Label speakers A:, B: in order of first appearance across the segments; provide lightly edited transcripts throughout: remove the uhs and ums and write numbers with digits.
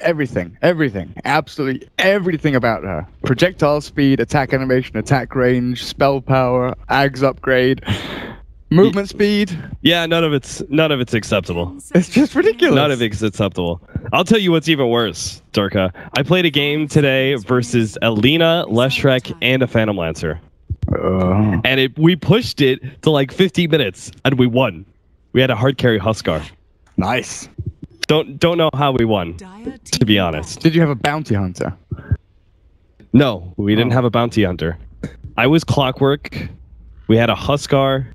A: everything, absolutely everything about her. Projectile speed, attack animation, attack range, spell power, Ags upgrade, movement speed.
B: Yeah, none of it's acceptable.
A: It's just ridiculous.
B: None of it's acceptable. I'll tell you what's even worse, Durka. I played a game today versus Alina, Leshrac, and a Phantom Lancer. And we pushed it to like 50 minutes, and we won. We had a hard carry Huskar.
A: Nice.
B: Don't know how we won, to be honest.
A: Did you have a bounty hunter?
B: No, we didn't have a bounty hunter. I was Clockwork. We had a Huskar.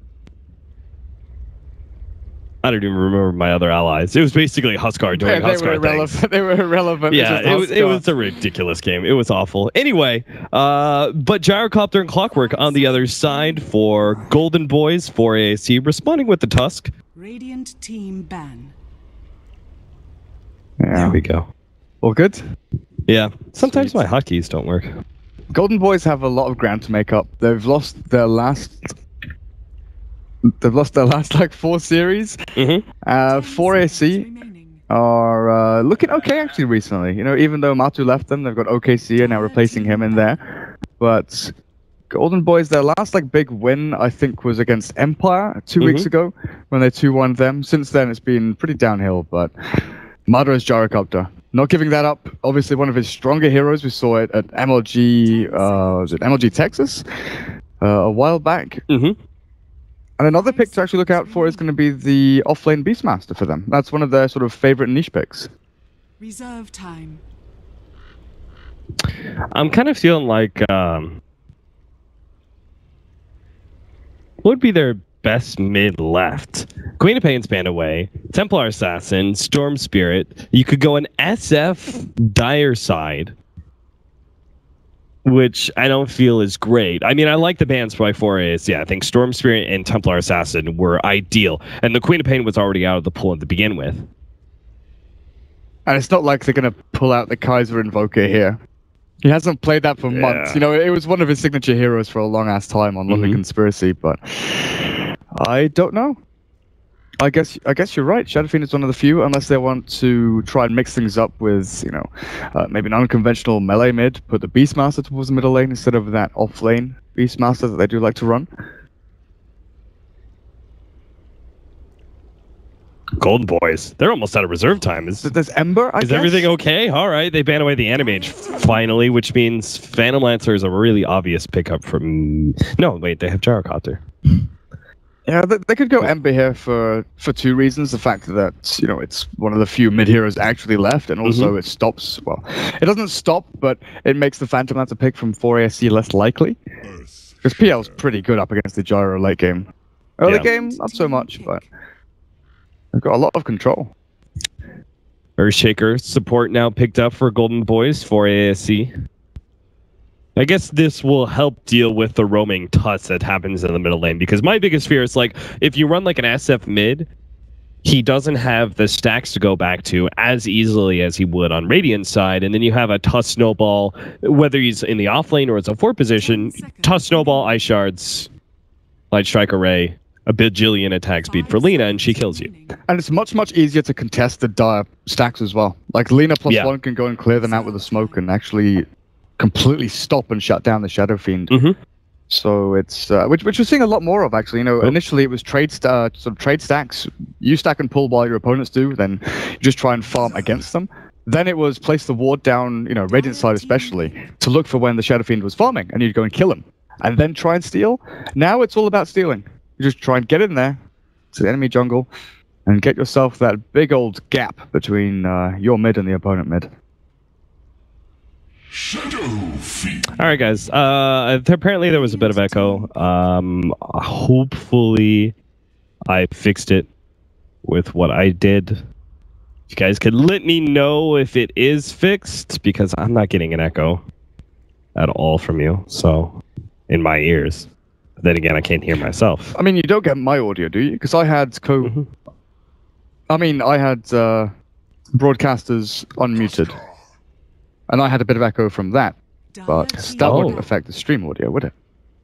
B: I don't even remember my other allies. It was basically Huskar doing Huskar things.
A: They were irrelevant.
B: Yeah, it was a ridiculous game. It was awful. Anyway, but Gyrocopter and Clockwork on the other side for Golden Boys for AAC, responding with the Tusk.
C: Radiant team ban.
A: Yeah.
B: There we go.
A: All good?
B: Yeah. Sometimes my hotkeys don't work.
A: Golden Boys have a lot of ground to make up. They've lost their last like 4 series. 4AC are looking okay actually recently. You know, even though Matu left them, they've got OKC and now replacing him in there. But Golden Boys, their last like big win, I think, was against Empire 2 weeks ago when they 2-1 them. Since then, it's been pretty downhill. But Madara's Gyrocopter, not giving that up. Obviously, one of his stronger heroes. We saw it at MLG. Was it MLG Texas a while back? And another pick to actually look out for is going to be the offlane Beastmaster for them. That's one of their sort of favorite niche picks.
C: Reserve time.
B: I'm kind of feeling like what would be their best mid left? Queen of Pain's banned away, Templar Assassin, Storm Spirit. You could go an SF Dire side, which I don't feel is great. I mean, I like the bans by 4As. Yeah, I think Storm Spirit and Templar Assassin were ideal. And the Queen of Pain was already out of the pool to begin with.
A: And it's not like they're going to pull out the Kaiser Invoker here. He hasn't played that for months. You know, it was one of his signature heroes for a long-ass time on London Conspiracy, but I don't know. I guess you're right. Shadow Fiend is one of the few, unless they want to try and mix things up with, you know, maybe an unconventional melee mid, put the Beastmaster towards the middle lane instead of that off-lane Beastmaster that they do like to run.
B: Golden Boys, they're almost out of reserve time.
A: There's Ember, I guess?
B: Is everything okay? All right, they ban away the Animage finally, which means Phantom Lancer is a really obvious pickup from... No, wait, they have Gyrocopter.
A: Yeah, they could go Ember here for 2 reasons. The fact that, you know, it's one of the few mid-heroes actually left, and also it stops... Well, it doesn't stop, but it makes the Phantom Lancer pick from 4ASC less likely. Because PL's pretty good up against the Gyro late game. Early game, not so much, but... They've got a lot of control.
B: Earthshaker support now picked up for Golden Boys for ASC. I guess this will help deal with the roaming tuss that happens in the middle lane, because my biggest fear is, like, if you run like an SF mid, he doesn't have the stacks to go back to as easily as he would on Radiant's side, and then you have a tuss snowball, whether he's in the off lane or it's a 4 position, tuss snowball, ice shards, light strike array, a bajillion attack speed for Lina, and she kills you.
A: And it's much, much easier to contest the dire stacks as well. Like, Lina +1 can go and clear them out with a smoke and actually completely stop and shut down the Shadow Fiend. So it's which we're seeing a lot more of, actually. You know, initially it was trade stacks. You stack and pull while your opponents do, then you just try and farm against them. Then it was place the ward down, you know, Radiant side especially, to look for when the Shadow Fiend was farming, and you'd go and kill him, and then try and steal. Now it's all about stealing. You just try and get in there to the enemy jungle and get yourself that big old gap between your mid and the opponent mid.
B: All right, guys. Apparently there was a bit of echo. Hopefully I fixed it with what I did. You guys could let me know if it is fixed, because I'm not getting an echo at all from you. So, in my ears. Then again, I can't hear myself.
A: I mean, you don't get my audio, do you? Because I had I had broadcasters unmuted, and I had a bit of echo from that, but that wouldn't affect the stream audio, would it?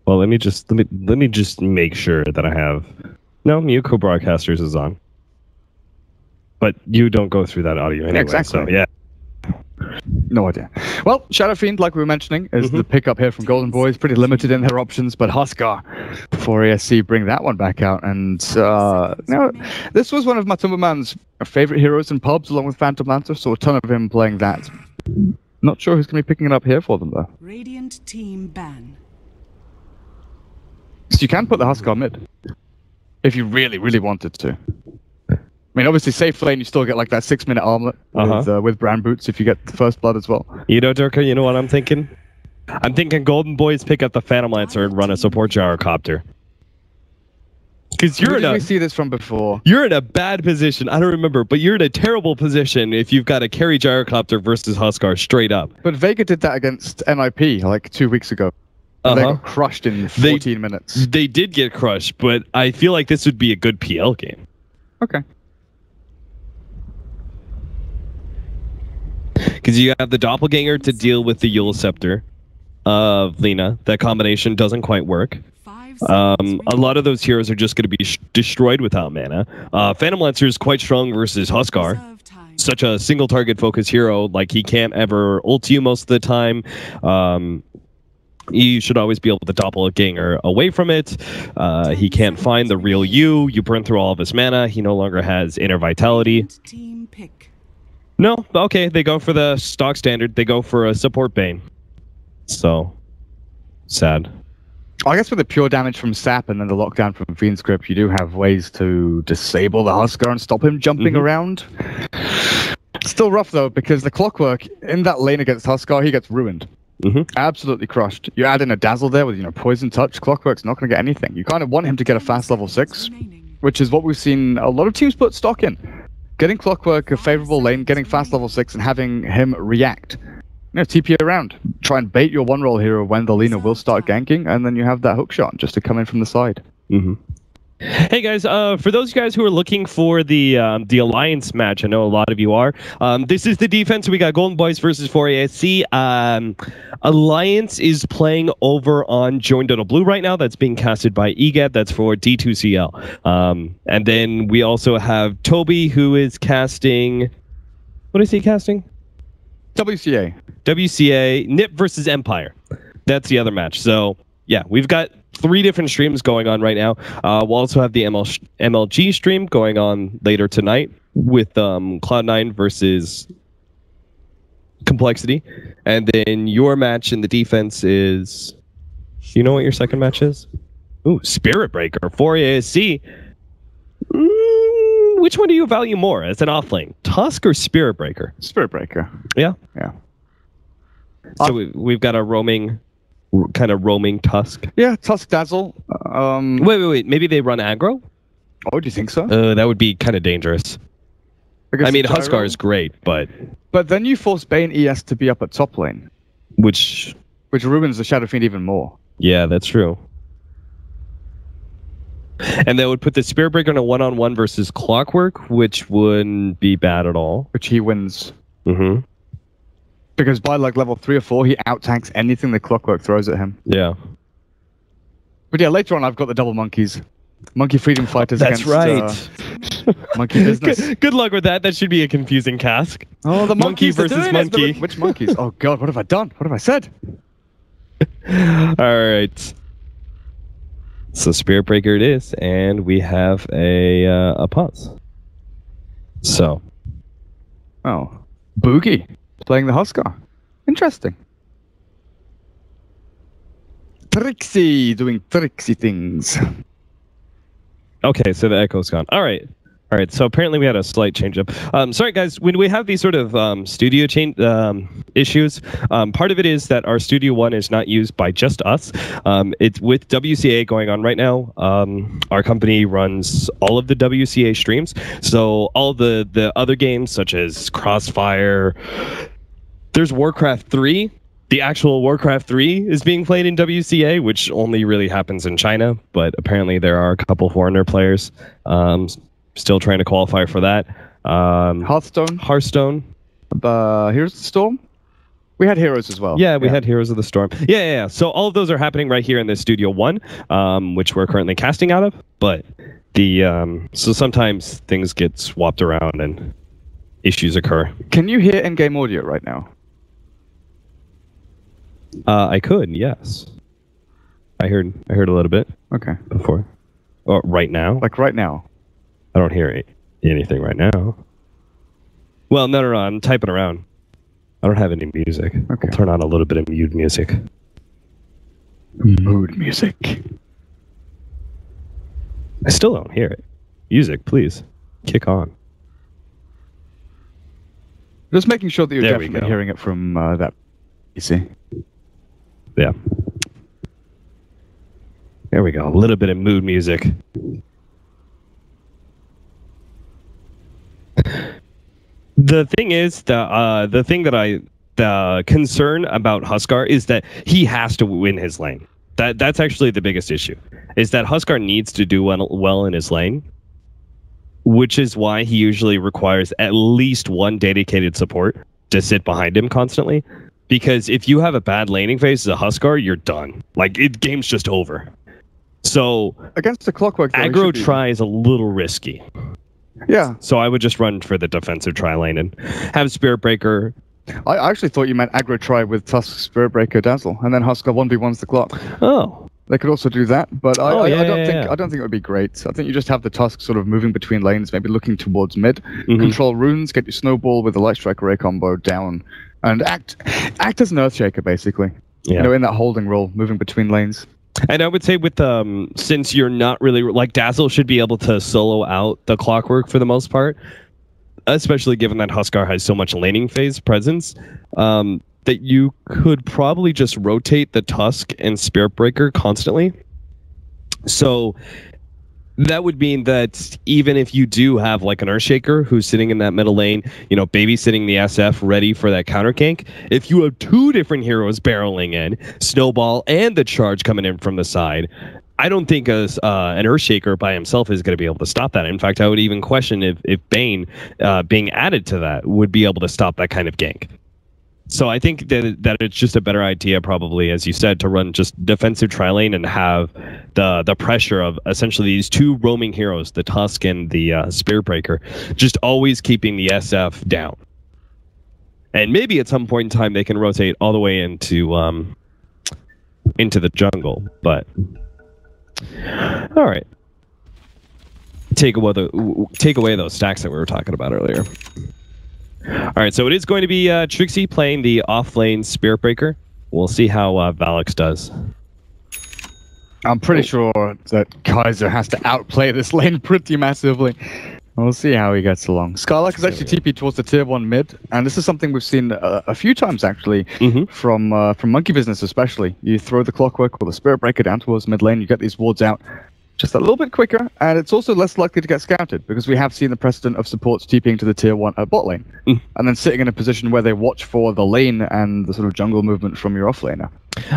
B: Well, let me just make sure that I have mute co-broadcasters is on, but you don't go through that audio anyway.
A: Exactly.
B: So yeah.
A: No idea. Well, Shadow Fiend, like we were mentioning, is the pickup here from Golden Boys. Pretty limited in their options, but Huskar for ESC bring that one back out. And this was one of Matumbaman's favorite heroes in pubs, along with Phantom Lancer, so a ton of him playing that. Not sure who's going to be picking it up here for them, though.
C: Radiant team ban.
A: So you can put the Huskar mid, if you really, really wanted to. I mean, obviously, safe lane, you still get like that 6-minute armlet with brand boots if you get the first blood as well.
B: You know, Durka, you know what I'm thinking? I'm thinking Golden Boys pick up the Phantom Lancer and run a support gyrocopter. Because
A: Where did we see this from before?
B: You're in a bad position. I don't remember, but you're in a terrible position if you've got a carry gyrocopter versus Huskar straight up.
A: But Vega did that against NIP like 2 weeks ago. They got crushed in 14 minutes.
B: They did get crushed, but I feel like this would be a good PL game.
A: Okay.
B: Because you have the Doppelganger to deal with the Eul Scepter of Lina. That combination doesn't quite work. A lot of those heroes are just going to be destroyed without mana. Phantom Lancer is quite strong versus Huskar. Such a single target focus hero, like he can't ever ult you most of the time. You should always be able to Doppelganger away from it. He can't find the real you. You burn through all of his mana. He no longer has Inner Vitality. No, okay, they go for the stock standard. They go for a support Bane. So, sad.
A: I guess with the pure damage from Sap and then the lockdown from Fiend's Grip, you do have ways to disable the Huskar and stop him jumping around. Still rough, though, because the Clockwork in that lane against Huskar, he gets ruined. Absolutely crushed. You add in a Dazzle there with, Poison Touch. Clockwork's not going to get anything. You kind of want him to get a fast level 6, which is what we've seen a lot of teams put stock in. Getting Clockwork a favorable lane, getting fast level 6, and having him react. TP around. Try and bait your one-roll hero when the Lina will start ganking, and then you have that hook shot just to come in from the side.
B: Hey guys, for those guys who are looking for the Alliance match, I know a lot of you are. This is the defense. We got Golden Boys versus 4ASC. Alliance is playing over on joinDota Blue right now. That's being casted by EGAT. That's for D2CL. And then we also have Toby, who is casting... What is he casting?
A: WCA.
B: WCA. NIP versus Empire. That's the other match. So, yeah, we've got 3 different streams going on right now. We'll also have the MLG stream going on later tonight with Cloud9 versus Complexity. And then your match in the defense is... You know what your second match is? Ooh, Spirit Breaker for ASC. Which one do you value more as an offlane? Tusk or Spirit Breaker?
A: Spirit Breaker.
B: Yeah?
A: Yeah.
B: So we've got a kind of roaming Tusk.
A: Yeah, Tusk Dazzle.
B: Wait. Maybe they run aggro?
A: Oh, do you think so?
B: That would be kind of dangerous. I mean, Huskar is great, but...
A: But then you force Bane ES to be up at top lane.
B: Which
A: ruins the Shadow Fiend even more.
B: Yeah, that's true. And that would put the Spirit Breaker in a one-on-one versus Clockwork, which wouldn't be bad at all.
A: Which he wins. Because by like level 3 or 4, he out-tanks anything the Clockwork throws at him.
B: Yeah.
A: But yeah, later on I've got the double monkeys. Monkey Freedom Fighters
B: That's
A: against Monkey Business.
B: Good luck with that. That should be a confusing task.
A: Oh, the
B: monkey versus monkey.
A: Which monkeys? Oh god, what have I done? What have I said?
B: Alright. So Spirit Breaker it is, and we have a pause. So.
A: Oh. Boogie. Playing the Huskar. Interesting. Trixie doing Trixie things.
B: Okay, so the echo's gone. All right. So apparently we had a slight change up. Sorry, guys. When we have these sort of studio change issues, part of it is that our Studio One is not used by just us. It's with WCA going on right now. Our company runs all of the WCA streams. So all the other games, such as Crossfire, there's Warcraft 3. The actual Warcraft 3 is being played in WCA, which only really happens in China. But apparently there are a couple foreigner players. Still trying to qualify for that.
A: Hearthstone. Heroes of the Storm? We had Heroes as well.
B: Yeah, we had Heroes of the Storm. Yeah. So all of those are happening right here in the Studio One, which we're currently casting out of. But so sometimes things get swapped around and issues occur.
A: Can you hear in-game audio right now?
B: I could, yes. I heard a little bit.
A: Okay.
B: Before. Oh, right now?
A: Like right now?
B: I don't hear anything right now. Well, no, I'm typing around. I don't have any music.
A: Okay.
B: I'll turn on a little bit of mood music.
A: Mood music.
B: I still don't hear it. Music, please. Kick on.
A: Just making sure that you're
B: There we
A: definitely
B: go.
A: hearing it from that PC.
B: Yeah. There we go. A little bit of mood music. The thing is, the concern about Huskar is that he has to win his lane. That's actually the biggest issue. Is that Huskar needs to do well in his lane, which is why he usually requires at least one dedicated support to sit behind him constantly. Because if you have a bad laning phase as a Huskar, you're done. Like, game's just over. So
A: Against the Clockwork, though,
B: aggro try is a little risky.
A: Yeah.
B: So I would just run for the defensive try lane and have Spirit Breaker.
A: I actually thought you meant aggro try with Tusk, Spirit Breaker, Dazzle, and then Huskar 1v1's the clock.
B: Oh.
A: They could also do that, but I don't think it would be great. I think you just have the Tusk sort of moving between lanes, maybe looking towards mid, control runes, get your snowball with the Light Strike Array combo down, and act as an Earthshaker basically.
B: Yeah.
A: You know, in that holding role, moving between lanes.
B: And I would say with since you're not really like Dazzle should be able to solo out the Clockwork for the most part, especially given that Huskar has so much laning phase presence, that you could probably just rotate the Tusk and Spirit Breaker constantly. So that would mean that even if you do have like an Earthshaker who's sitting in that middle lane, you know, babysitting the SF ready for that counter gank, if you have two different heroes barreling in, Snowball and the charge coming in from the side, I don't think an Earthshaker by himself is going to be able to stop that. In fact, I would even question if Bane being added to that would be able to stop that kind of gank. So I think that it's just a better idea, probably, as you said, to run just defensive tri-lane and have the pressure of essentially these two roaming heroes, the Tusk and the Spirit Breaker, just always keeping the SF down. And maybe at some point in time they can rotate all the way into the jungle. But all right, take away those stacks that we were talking about earlier. All right, so it is going to be Trixie playing the off-lane Spirit Breaker. We'll see how Valix does.
A: I'm pretty sure that Kaiser has to outplay this lane pretty massively. We'll see how he gets along. Scarlock is actually TP towards the tier 1 mid, and this is something we've seen a few times actually from Monkey Business especially. You throw the Clockwork or the Spirit Breaker down towards mid lane, you get these wards out just a little bit quicker, and it's also less likely to get scouted because we have seen the precedent of supports TPing to the tier 1 bot lane and then sitting in a position where they watch for the lane and the sort of jungle movement from your offlaner.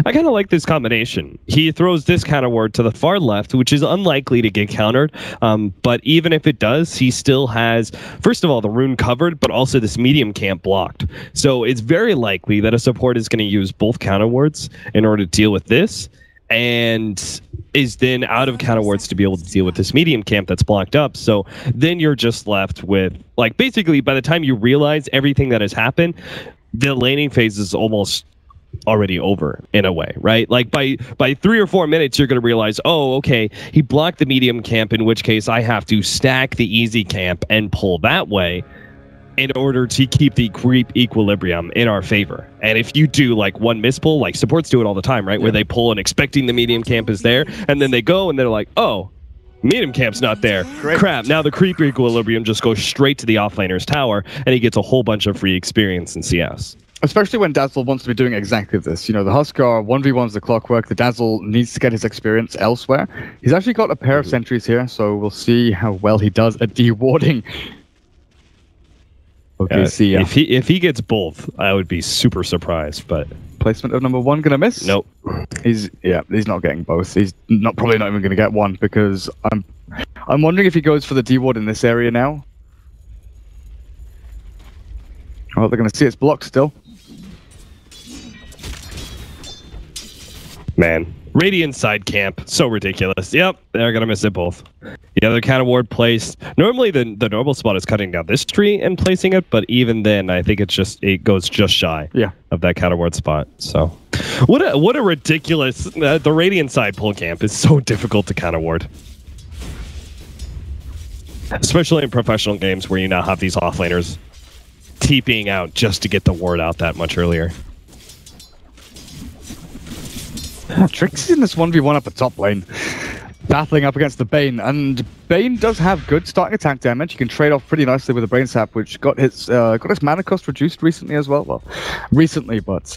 B: I kind of like this combination. He throws this counter ward to the far left, which is unlikely to get countered, but even if it does, he still has, first of all, the rune covered, but also this medium camp blocked. So it's very likely that a support is going to use both counter wards in order to deal with this, and is then out of counter wards to be able to deal with this medium camp that's blocked up. So then you're just left with, like, basically by the time you realize everything that has happened, the laning phase is almost already over in a way, right? Like by 3 or 4 minutes, you're going to realize, oh, okay, he blocked the medium camp, in which case I have to stack the easy camp and pull that way in order to keep the creep equilibrium in our favor. And if you do like one mispull, like supports do it all the time, right? Where they pull and expecting the medium camp is there, and then they go and they're like, oh, medium camp's not there. Great. Crap, now the creep equilibrium just goes straight to the offlaner's tower, and he gets a whole bunch of free experience in CS.
A: Especially when Dazzle wants to be doing exactly this. You know, the Huskar 1v1's the Clockwork. The Dazzle needs to get his experience elsewhere. He's actually got a pair of sentries here, so we'll see how well he does at dewarding. Okay, see ya.
B: If he gets both, I would be super surprised. But
A: placement of number 1 gonna miss?
B: Nope.
A: He's not getting both. He's probably not even gonna get one, because I'm wondering if he goes for the deward in this area now. Oh, they're gonna see it's blocked still.
B: Man, Radiant side camp. So ridiculous. Yep, they're going to miss it both. The other counter ward placed. Normally, the normal spot is cutting down this tree and placing it, but even then, I think it goes just shy of that counter ward spot. So, what a ridiculous... the Radiant side pull camp is so difficult to counter ward. Especially in professional games where you now have these offlaners TPing out just to get the ward out that much earlier.
A: Trixie's in this 1v1 up the top lane, battling up against the Bane, and Bane does have good starting attack damage. You can trade off pretty nicely with the Brain Sap, which got his mana cost reduced recently as well. Well, recently, but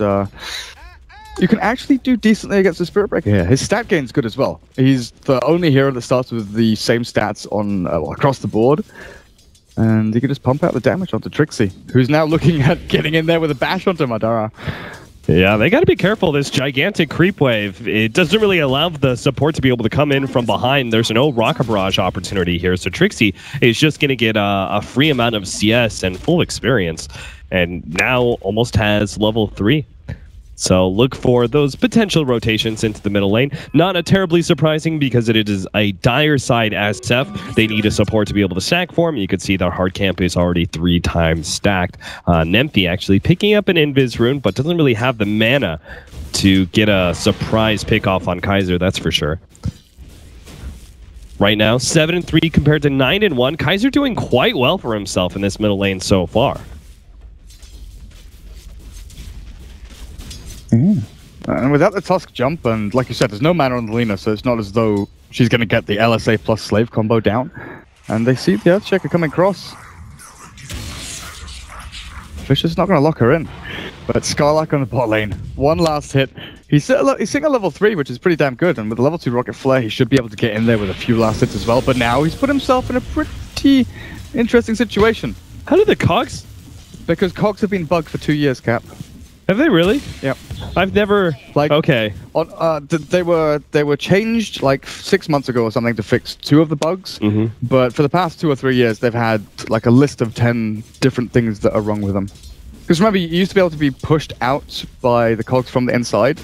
A: you can actually do decently against the Spirit Breaker here. His stat gain's good as well. He's the only hero that starts with the same stats on across the board, and he can just pump out the damage onto Trixie, who's now looking at getting in there with a bash onto Madara.
B: Yeah, they got to be careful. This gigantic creep wave, it doesn't really allow the support to be able to come in from behind. There's no rocket barrage opportunity here. So Trixie is just going to get a free amount of CS and full experience. And now almost has level 3. So look for those potential rotations into the middle lane. Not a terribly surprising because it is a dire side SF. They need a support to be able to stack for him. You can see their hard camp is already 3 times stacked. Nemphy actually picking up an Invis rune, but doesn't really have the mana to get a surprise pick off on Kaiser, that's for sure. Right now, 7-3 compared to 9-1. Kaiser doing quite well for himself in this middle lane so far.
A: And without the Tusk jump, and like you said, there's no mana on the Lina, so it's not as though she's going to get the LSA plus Slave combo down. And they see the Earthshaker coming across. Fisher's not going to lock her in. But Skylark on the bot lane. One last hit. He's sitting at level 3, which is pretty damn good. And with the level 2 Rocket Flare, he should be able to get in there with a few last hits as well. But now he's put himself in a pretty interesting situation.
B: How did the cogs?
A: Because cogs have been bugged for 2 years, Cap.
B: Have they really?
A: Yep.
B: I've never... okay.
A: They were changed like 6 months ago or something to fix 2 of the bugs. But for the past 2 or 3 years, they've had like a list of 10 different things that are wrong with them. Because remember, you used to be able to be pushed out by the cogs from the inside.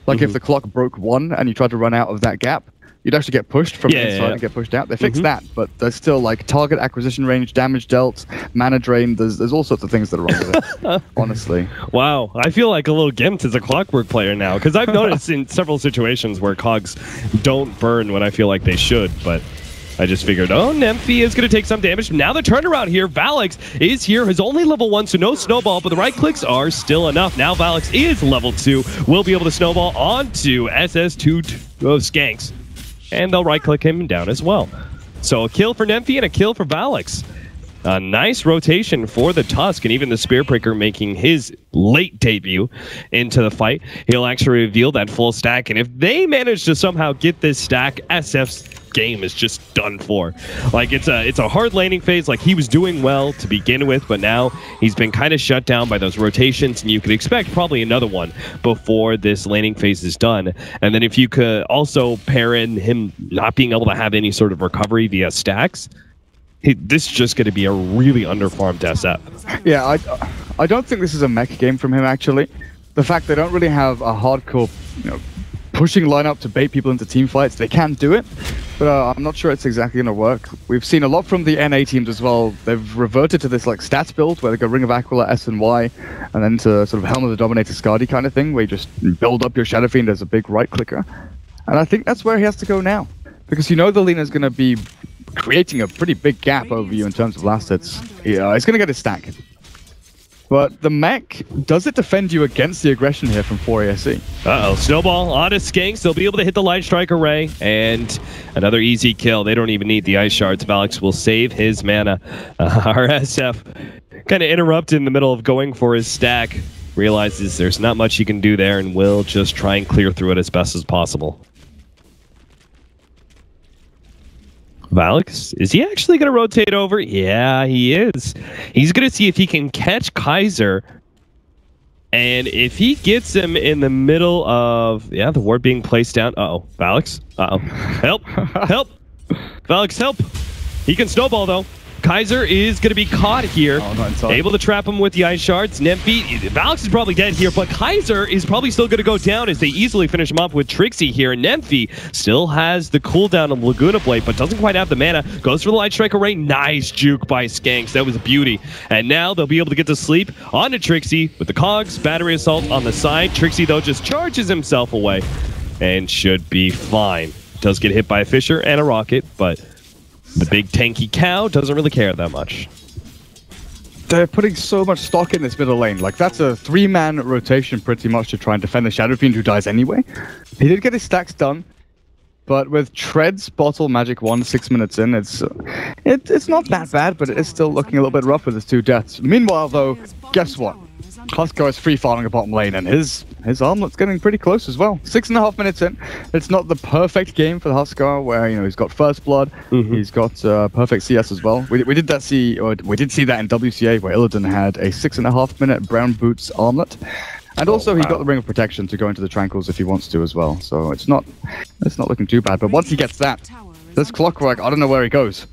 A: Like if the clock broke 1 and you tried to run out of that gap, you'd actually get pushed from the inside and get pushed out. They fixed that, but there's still like target acquisition range, damage dealt, mana drain. There's all sorts of things that are wrong with it, honestly.
B: Wow, I feel like a little gimped as a Clockwork player now, because I've noticed in several situations where cogs don't burn when I feel like they should, but I just figured, oh, Nemphy is going to take some damage. Now the turnaround here, Valix is here, his only level 1, so no snowball, but the right clicks are still enough. Now Valix is level 2, will be able to snowball onto SS2 Skanks. And they'll right-click him down as well. So a kill for Nemphy and a kill for Valix. A nice rotation for the Tusk, and even the Spearbreaker making his late debut into the fight. He'll actually reveal that full stack, and if they manage to somehow get this stack, SF's game is just done for. Like, it's a hard laning phase. Like, he was doing well to begin with, but now he's been kind of shut down by those rotations, and you could expect probably another one before this laning phase is done. And then if you could also pair in him not being able to have any sort of recovery via stacks, this is just going to be a really underfarmed SF.
A: Yeah, I don't think this is a mech game from him, actually. The fact they don't really have a hardcore, pushing lineup to bait people into team fights, they can do it, but I'm not sure it's exactly going to work. We've seen a lot from the NA teams as well. They've reverted to this like stats build where they go Ring of Aquila, S and Y, and then to sort of Helm of the Dominator Skadi kind of thing, where you just build up your Shadow Fiend as a big right clicker. And I think that's where he has to go now, because the Lina's going to be creating a pretty big gap over you in terms of last hits. Yeah, it's going to get a stack. But the mech, does it defend you against the aggression here from 4ASE?
B: Uh-oh, snowball on his Skanks. They'll be able to hit the Light Strike Array, and another easy kill. They don't even need the Ice Shards. Valix will save his mana. Our SF kind of interrupted in the middle of going for his stack. Realizes there's not much he can do there, and will just try and clear through it as best as possible. Valix, is he actually going to rotate over? Yeah, he is. He's going to see if he can catch Kaiser. And if he gets him in the middle of, the ward being placed down. Uh-oh, Valix. Uh-oh. Help. Help. Valix, help. He can snowball, though. Kaiser is going to be caught here.
A: Oh, not inside.
B: Able to trap him with the ice shards. Nemphy, Valix is probably dead here, but Kaiser is probably still going to go down as they easily finish him off with Trixie here. And Nemphy still has the cooldown of Laguna Blade, but doesn't quite have the mana. Goes for the Light Strike Array. Nice juke by Skanks. That was a beauty. And now they'll be able to get to sleep onto Trixie with the Cogs, Battery Assault on the side. Trixie, though, just charges himself away and should be fine. Does get hit by a Fisher and a Rocket, but the big tanky cow doesn't really care that much.
A: They're putting so much stock in this middle lane. Like, that's a 3-man rotation pretty much to try and defend the Shadow Fiend who dies anyway. He did get his stacks done, but with Tread's bottle Magic Wand 6 minutes in, it's not that bad, but it is still looking a little bit rough with his 2 deaths. Meanwhile, though, guess what? Huskar is free farming a bottom lane, and his armlet's getting pretty close as well. 6.5 minutes in. It's not the perfect game for the Huskar, where he's got first blood, he's got perfect CS as well. We did see that in WCA where Illidan had a 6.5 minute brown boots armlet, and also he got the ring of protection to go into the tranquils if he wants to as well. So it's not looking too bad. But once he gets that, this Clockwork, I don't know where he goes.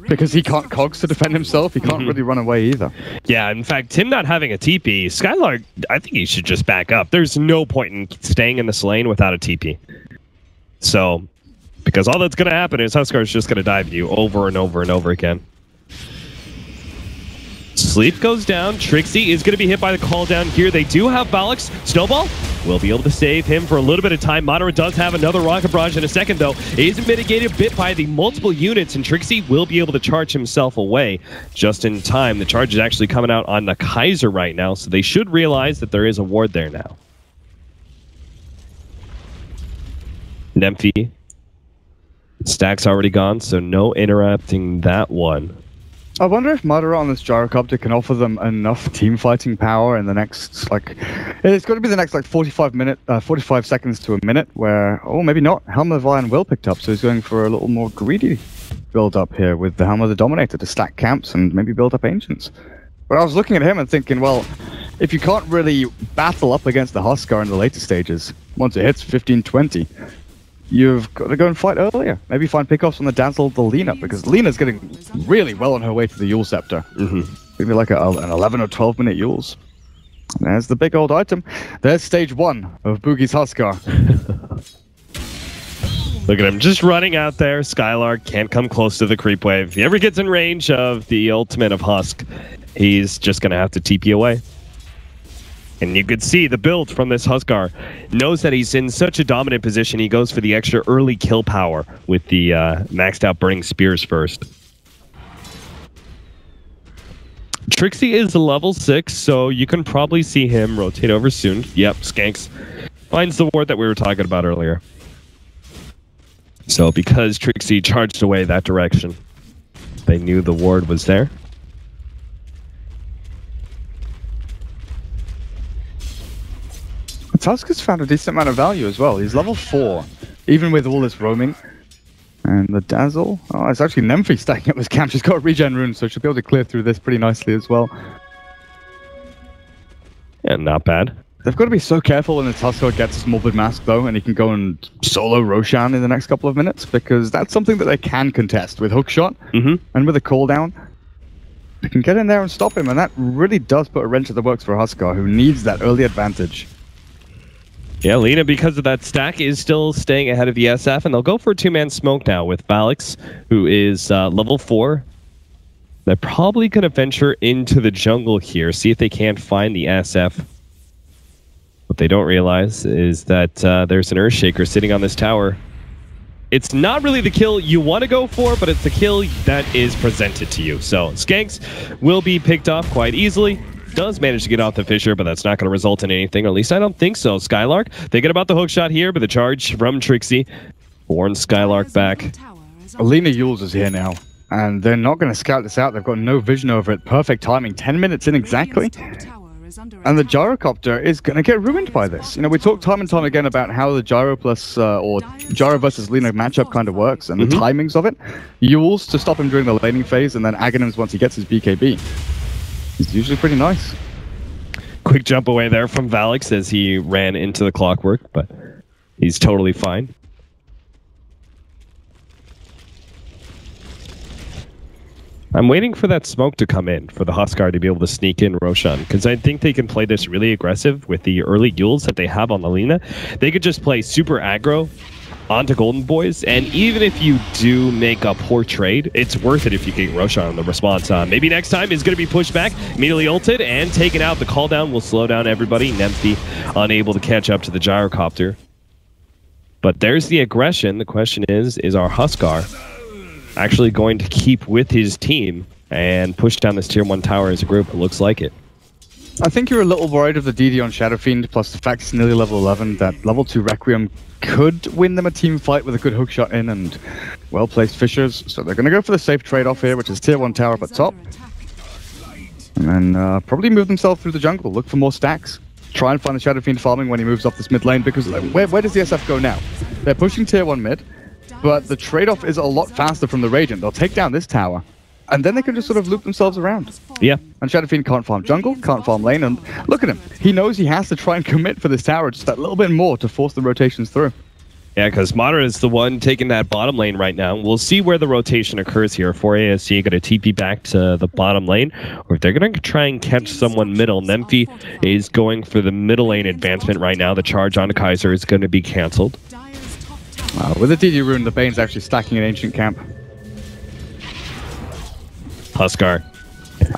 A: Because he can't cogs to defend himself, he can't really run away either.
B: Yeah, in fact, him not having a TP, Skylark, I think he should just back up. There's no point in staying in this lane without a TP. So, because all that's going to happen is Huskar's just going to dive you over and over and over again. Sleep goes down. Trixie is going to be hit by the call down here. They do have Valix. Snowball will be able to save him for a little bit of time. Madara does have another Rocket Barrage in a second, though. It is mitigated a bit by the multiple units, and Trixie will be able to charge himself away just in time. The charge is actually coming out on the Kaiser right now, so they should realize that there is a ward there now. Nemphy. Stack's already gone, so no interrupting that one.
A: I wonder if Madara on this gyrocopter can offer them enough team fighting power in the next, it's going to be the next 45 seconds to a minute where, oh, maybe not. Helm of Iron will picked up, so he's going for a little more greedy build up here with the Helm of the Dominator to stack camps and maybe build up Ancients. But I was looking at him and thinking, well, if you can't really battle up against the Huskar in the later stages, once it hits 15-20, you've got to go and fight earlier. Maybe find pickoffs on the Dazzle, the Lina, because Lina's getting really well on her way to the Yule Scepter. Maybe like an 11 or 12 minute Yules. There's the big old item. There's stage 1 of Boogie's Huskar.
B: Look at him just running out there. Skylark can't come close to the creep wave. If he ever gets in range of the ultimate of Husk, he's just going to have to TP away. And you could see the build from this Huskar. Knows that he's in such a dominant position, he goes for the extra early kill power with the maxed out Burning Spears first. Trixie is level 6, so you can probably see him rotate over soon. Yep, Skanks finds the ward that we were talking about earlier. So because Trixie charged away that direction, they knew the ward was there.
A: Tuska's found a decent amount of value as well. He's level 4, even with all this roaming. And the Dazzle, oh, it's actually Nemphy stacking up this camp. She's got a regen rune, so she'll be able to clear through this pretty nicely as well.
B: Yeah, not bad.
A: They've got to be so careful when the Tusker gets his Morbid Mask, though, and he can go and solo Roshan in the next couple of minutes, because that's something that they can contest with Hookshot and with a cooldown. They can get in there and stop him, and that really does put a wrench in the works for Huskar, who needs that early advantage.
B: Yeah, Lina, because of that stack, is still staying ahead of the SF, and they'll go for a 2-man smoke now with Valix, who is level 4. They're probably going to venture into the jungle here, see if they can't find the SF. What they don't realize is that there's an Earthshaker sitting on this tower. It's not really the kill you want to go for, but it's the kill that is presented to you. So Skanks will be picked off quite easily. Does manage to get off the Fisher, but that's not going to result in anything, or at least I don't think so. Skylark thinking about the hook shot here, but the charge from Trixie warns Skylark back.
A: Alina Yules is here now, and they're not going to scout this out. They've got no vision over it. Perfect timing, 10 minutes in exactly. And the gyrocopter is going to get ruined by this. You know, we talk time and time again about how the gyro plus or gyro versus Lina matchup kind of works, and the timings of it. Yules to stop him during the laning phase, and then Aghanims once he gets his BKB. It's usually pretty nice.
B: Quick jump away there from Valix as he ran into the Clockwork, but he's totally fine. I'm waiting for that smoke to come in for the Huskar to be able to sneak in Roshan, because I think they can play this really aggressive with the early Yules that they have on the Lina. They could just play super aggro onto Golden Boys, and even if you do make a poor trade, it's worth it if you get Roshan on the response. Maybe next time is going to be pushed back, immediately ulted, and taken out. The call down will slow down everybody. Nemphy unable to catch up to the gyrocopter. But there's the aggression. The question is our Huskar actually going to keep with his team and push down this tier 1 tower as a group? It looks like it.
A: I think you're a little worried of the DD on Shadow Fiend, plus the fact it's nearly level 11, that level 2 Requiem could win them a team fight with a good hookshot in and well-placed Fissures. So they're going to go for the safe trade-off here, which is tier 1 tower up at top. And then probably move themselves through the jungle, look for more stacks. Try and find the Shadow Fiend farming when he moves off this mid lane, because where does the SF go now? They're pushing tier 1 mid, but the trade-off is a lot faster from the Radiant. They'll take down this tower, and then they can just sort of loop themselves around.
B: Yeah.
A: And Shadow Fiend can't farm jungle, can't farm lane, and look at him. He knows he has to try and commit for this tower just that little bit more to force the rotations through.
B: Yeah, because Madara is the one taking that bottom lane right now. We'll see where the rotation occurs here. For ASC going to TP back to the bottom lane, or if they're going to try and catch someone middle. Nemphy is going for the middle lane advancement right now. The charge on Kaiser is going to be cancelled.
A: With the DD rune, the Bane's actually stacking an ancient camp.
B: Huskar.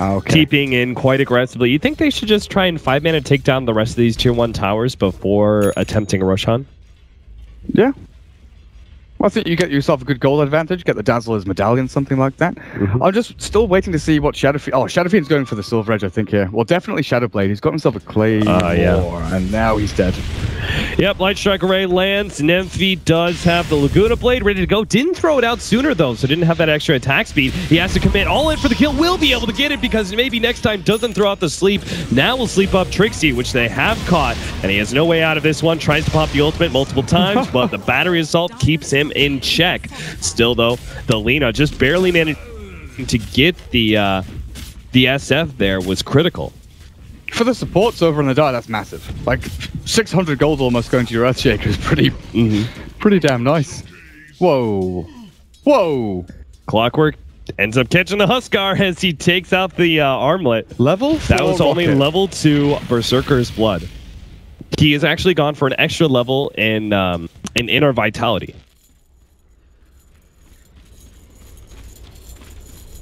A: Okay.
B: Keeping in quite aggressively. You think they should just try and 5-mana take down the rest of these tier 1 towers before attempting a Roshan?
A: Yeah. Well, I think you get yourself a good gold advantage, get the Dazzler's medallion, something like that. I'm just still waiting to see what Shadow Fiend... Oh, Shadow Fiend's going for the Silver Edge, I think, here. Well, definitely Shadowblade. He's got himself a Claymore, and now he's dead.
B: Yep, Light Strike Array lands. Nemphy does have the Laguna Blade ready to go. Didn't throw it out sooner, though, so didn't have that extra attack speed. He has to commit all in for the kill. Will be able to get it because maybe next time doesn't throw out the sleep. Now will sleep up Trixie, which they have caught, and he has no way out of this one. Tries to pop the ultimate multiple times, but the battery assault keeps him in check. Still, though, the Lina just barely managed to get the SF there was critical.
A: For the supports over on the die, that's massive. Like 600 gold almost going to your Earthshaker is pretty damn nice. Whoa. Whoa.
B: Clockwork ends up catching the Huskar as he takes out the armlet.
A: Level 4
B: That was only level 2 Berserker's Blood. He has actually gone for an extra level in Inner Vitality.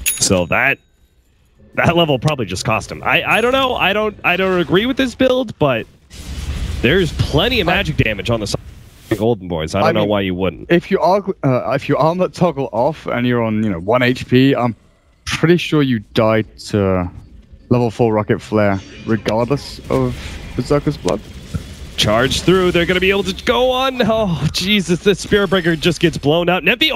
B: So that level probably just cost him. I don't know. I don't agree with this build, but there's plenty of magic damage on the side of Golden Boys. I don't know why you wouldn't.
A: If you armlet toggle off and you're on 1 HP, I'm pretty sure you die to level 4 Rocket Flare, regardless of Berserker's Blood.
B: Charge through. They're going to be able to go on. Oh, Jesus. The Spirit Breaker just gets blown out. Nemphy,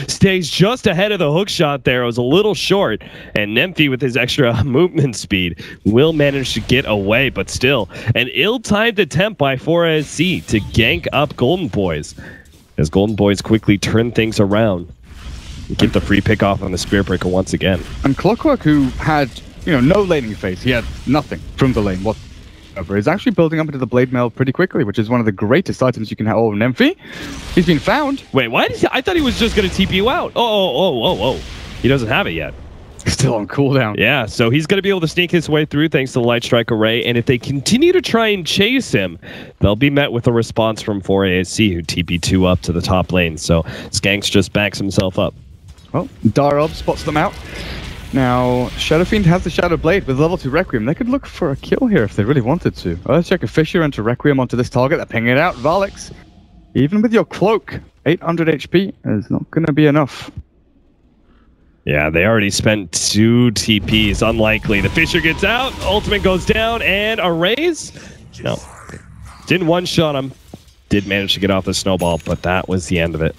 B: stays just ahead of the hook shot there. It was a little short. And Nemphy, with his extra movement speed, will manage to get away. But still, an ill-timed attempt by 4SC to gank up Golden Boys, as Golden Boys quickly turn things around and get the free pick off on the Spirit Breaker once again. And
A: Clockwork, who had no laning phase, he had nothing from the lane. He's actually building up into the Blade Mail pretty quickly, which is one of the greatest items you can have. Oh, Nemphy, he's been found.
B: Wait, what? I thought he was just going to TP you out. Oh. He doesn't have it yet.
A: Still on cooldown.
B: Yeah, so he's going to be able to sneak his way through thanks to the Light Strike Array, and if they continue to try and chase him, they'll be met with a response from 4ASC, who TP2 up to the top lane. So Skanks just backs himself up.
A: Well, Darob spots them out. Now, Shadow Fiend has the Shadow Blade with level 2 Requiem. They could look for a kill here if they really wanted to. Let's check a Fissure into Requiem onto this target. They're pinging it out. Valix, even with your cloak, 800 HP is not going to be enough.
B: Yeah, they already spent 2 TPs. Unlikely. The Fissure gets out. Ultimate goes down. And Arrays? No. Didn't one-shot him. Did manage to get off the snowball, but that was the end of it.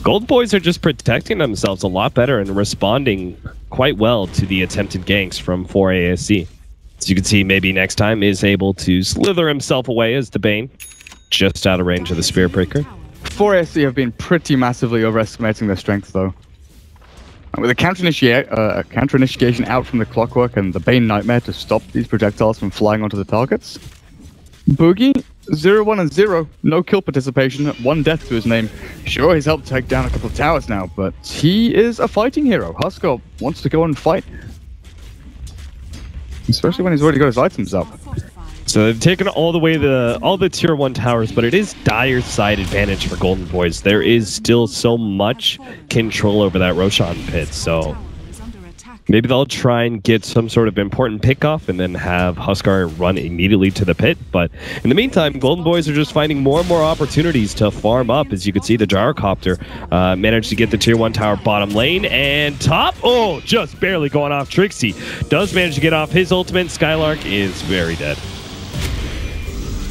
B: Gold Boys are just protecting themselves a lot better and responding quite well to the attempted ganks from 4ASC. As you can see, maybe next time is able to slither himself away as the Bane, just out of range of the Spirit Breaker.
A: 4ASC have been pretty massively overestimating their strength, though. With a counter initiation out from the Clockwork and the Bane Nightmare to stop these projectiles from flying onto the targets, Boogie 0, 1, and 0. No kill participation. 1 death to his name. Sure, he's helped take down a couple of towers now, but he is a fighting hero. Huskar wants to go and fight. Especially when he's already got his items up.
B: So they've taken all the tier 1 towers, but it is dire side advantage for Golden Boys. There is still so much control over that Roshan pit, so maybe they'll try and get some sort of important pickoff and then have Huskar run immediately to the pit. But in the meantime, Golden Boys are just finding more and more opportunities to farm up. As you can see, the Gyrocopter managed to get the tier 1 tower bottom lane and top. Oh, just barely going off. Trixie does manage to get off his ultimate. Skylark is very dead.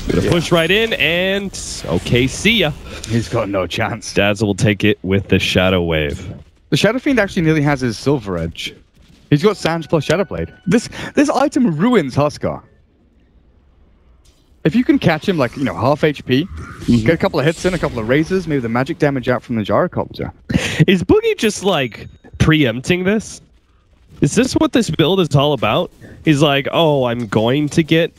B: Gonna push right in and okay, see ya.
A: He's got no chance.
B: Dazzle will take it with the Shadow Wave.
A: The Shadow Fiend actually nearly has his Silver Edge. He's got Sands plus Shadow Blade. This item ruins Huskar. If you can catch him like, you know, half HP, get a couple of hits in, a couple of raises, maybe the magic damage out from the Gyrocopter.
B: Is Boogie just like preempting this? Is this what this build is all about? He's like, oh, I'm going to get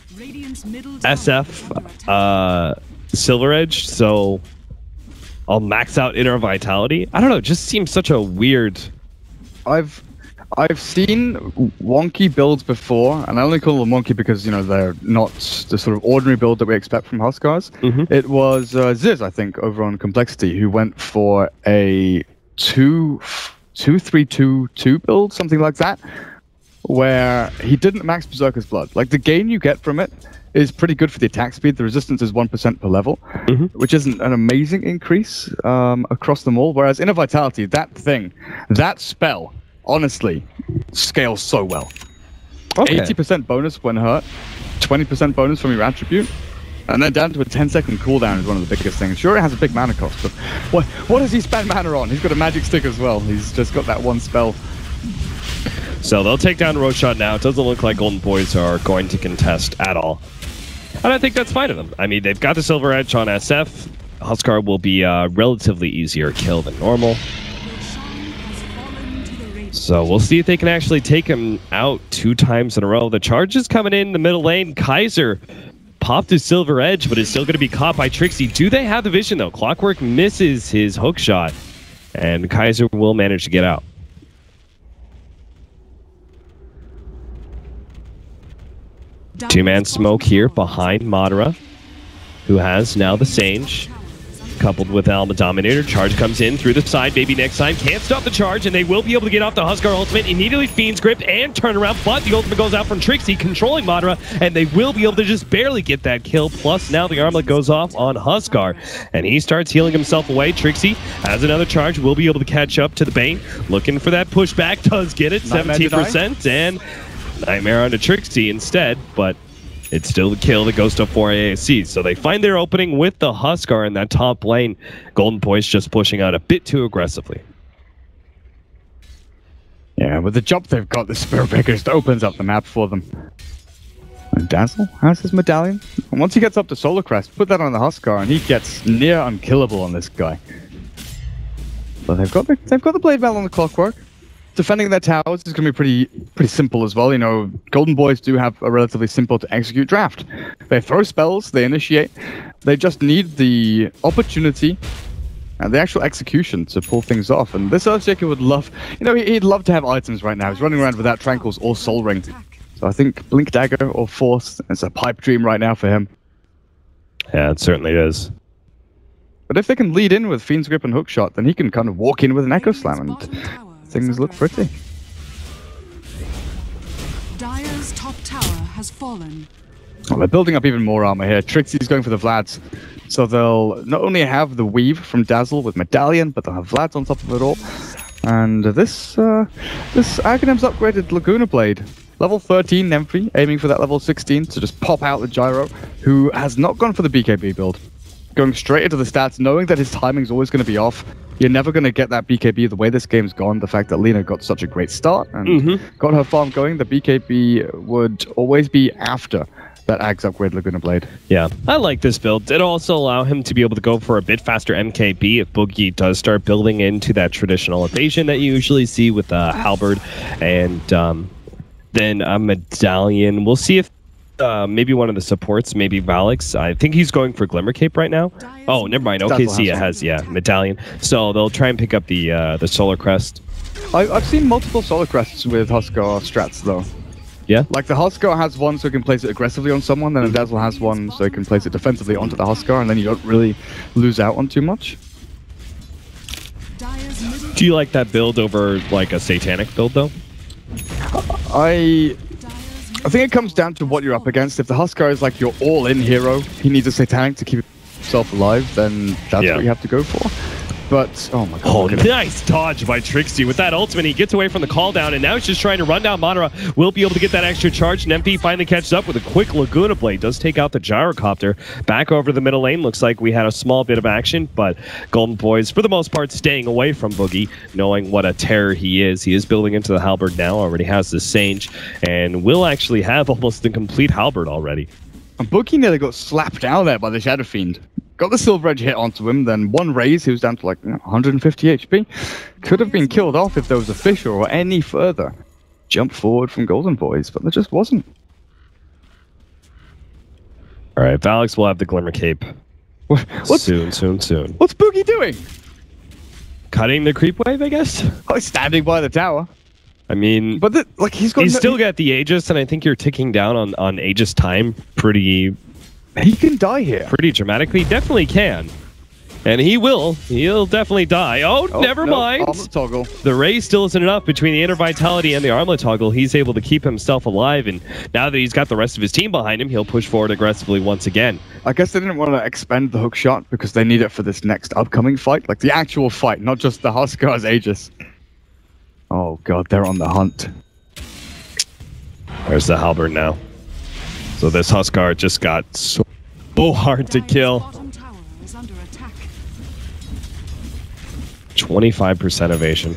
B: SF Silver Edge, so I'll max out Inner Vitality. I don't know, it just seems such a weird...
A: I've seen wonky builds before, and I only call them wonky because, you know, they're not the sort of ordinary build that we expect from Huskars. It was Ziz, I think, over on Complexity, who went for a 2-3-2-2 build, something like that, where he didn't max Berserker's Blood. Like, the gain you get from it is pretty good for the attack speed. The resistance is 1% per level, which isn't an amazing increase across them all. Whereas Inner Vitality, that spell, honestly, scales so well. 80% bonus when hurt, 20% bonus from your attribute, and then down to a 10-second cooldown is one of the biggest things. Sure, it has a big mana cost, but what does he spend mana on? He's got a magic stick as well. He's just got that one spell.
B: So they'll take down Roshan now. It doesn't look like Golden Boys are going to contest at all. And I think that's fine of them. I mean, they've got the Silver Edge on SF. Huskar will be a relatively easier kill than normal. So we'll see if they can actually take him out 2 times in a row. The charge is coming in the middle lane. Kaiser popped his Silver Edge, but is still going to be caught by Trixie. Do they have the vision, though? Clockwork misses his hook shot, and Kaiser will manage to get out. Two-man smoke here behind Madara, who has now the Sage, coupled with Alma Dominator. Charge comes in through the side. Maybe next time can't stop the charge, and they will be able to get off the Huskar ultimate. Immediately Fiend's Grip and turn around, but the ultimate goes out from Trixie, controlling Madara, and they will be able to just barely get that kill. Plus now the armlet goes off on Huskar, and he starts healing himself away. Trixie has another charge, will be able to catch up to the Bane. Looking for that pushback, does get it, 17%, and Nightmare onto Trixie instead, but it's still the kill that goes to 4 AAC. So they find their opening with the Huskar in that top lane. Golden Boys just pushing out a bit too aggressively.
A: Yeah, with the jump they've got, the Spirit Breaker just opens up the map for them. And Dazzle has his medallion. And once he gets up to Solar Crest, put that on the Huskar, and he gets near unkillable on this guy. But they've got the Blade Bell on the Clockwork. Defending their towers is going to be pretty simple as well. You know, Golden Boys do have a relatively simple to execute draft. They throw spells, they initiate. They just need the opportunity and the actual execution to pull things off. And this Earthshaker would love, you know, he'd love to have items right now. He's running around without Tranquils or Soul Ring. So I think Blink Dagger or Force is a pipe dream right now for him.
B: Yeah, it certainly is.
A: But if they can lead in with Fiend's Grip and Hookshot, then he can kind of walk in with an Echo Slam and things look pretty.
C: Dire's top tower has fallen.
A: Well, they're building up even more armor here. Trixie's going for the Vlads. So they'll not only have the Weave from Dazzle with Medallion, but they'll have Vlads on top of it all. And this Aghanim's upgraded Laguna Blade. Level 13 Nymphy, aiming for that level 16 to just pop out the Gyro, who has not gone for the BKB build. Going straight into the stats, knowing that his timing's always going to be off. You're never going to get that BKB the way this game's gone. The fact that Lina got such a great start and got her farm going, the BKB would always be after that Ag's upgrade Laguna Blade.
B: Yeah, I like this build. It'll also allow him to be able to go for a bit faster MKB if Boogie does start building into that traditional evasion that you usually see with Halberd and then a Medallion. We'll see if maybe one of the supports, maybe Valix. I think he's going for Glimmer Cape right now. Oh, never mind. OKC has Medallion. So they'll try and pick up the Solar Crest.
A: I've seen multiple Solar Crests with Huskar strats though.
B: Yeah?
A: Like the Huskar has one so you can place it aggressively on someone, then a Dazzle has one so you can place it defensively onto the Huskar, and then you don't really lose out on too much.
B: Do you like that build over like a Satanic build though?
A: I think it comes down to what you're up against. If the Huskar is like your all-in hero, he needs a Satanic to keep himself alive, then that's what you have to go for. But, oh my god.
B: Oh, nice dodge by Trixie. With that ultimate, he gets away from the call down, and now he's just trying to run down Madara. Will be able to get that extra charge, and MP finally catches up with a quick Laguna Blade. Does take out the Gyrocopter. Back over the middle lane. Looks like we had a small bit of action, but Golden Boys, for the most part, staying away from Boogie, knowing what a terror he is. He is building into the Halberd now, already has the Sage, and will actually have almost the complete Halberd already.
A: And Boogie nearly got slapped down there by the Shadow Fiend. Got the Silver Edge hit onto him, then one raise, he was down to like 150 HP. Could have been killed off if there was a Fissure or any further jump forward from Golden Boys, but there just wasn't.
B: Alright, Valix will have the Glimmer Cape. Soon.
A: What's Boogie doing?
B: Cutting the creep wave, I guess?
A: Oh, he's standing by the tower.
B: I mean,
A: but he's
B: still got the Aegis, and I think you're ticking down on Aegis time pretty...
A: He can die here.
B: Pretty dramatically. Definitely can. And he will. He'll definitely die. Oh, never mind.
A: Armlet toggle.
B: The Ray still isn't enough between the Inner Vitality and the Armlet toggle. He's able to keep himself alive, and now that he's got the rest of his team behind him, he'll push forward aggressively once again.
A: I guess they didn't want to expend the hook shot because they need it for this next upcoming fight. Like the actual fight, not just the Huskar's Aegis. Oh god, they're on the hunt.
B: There's the Halberd now. So this Huskar just got so hard to kill. 25% evasion.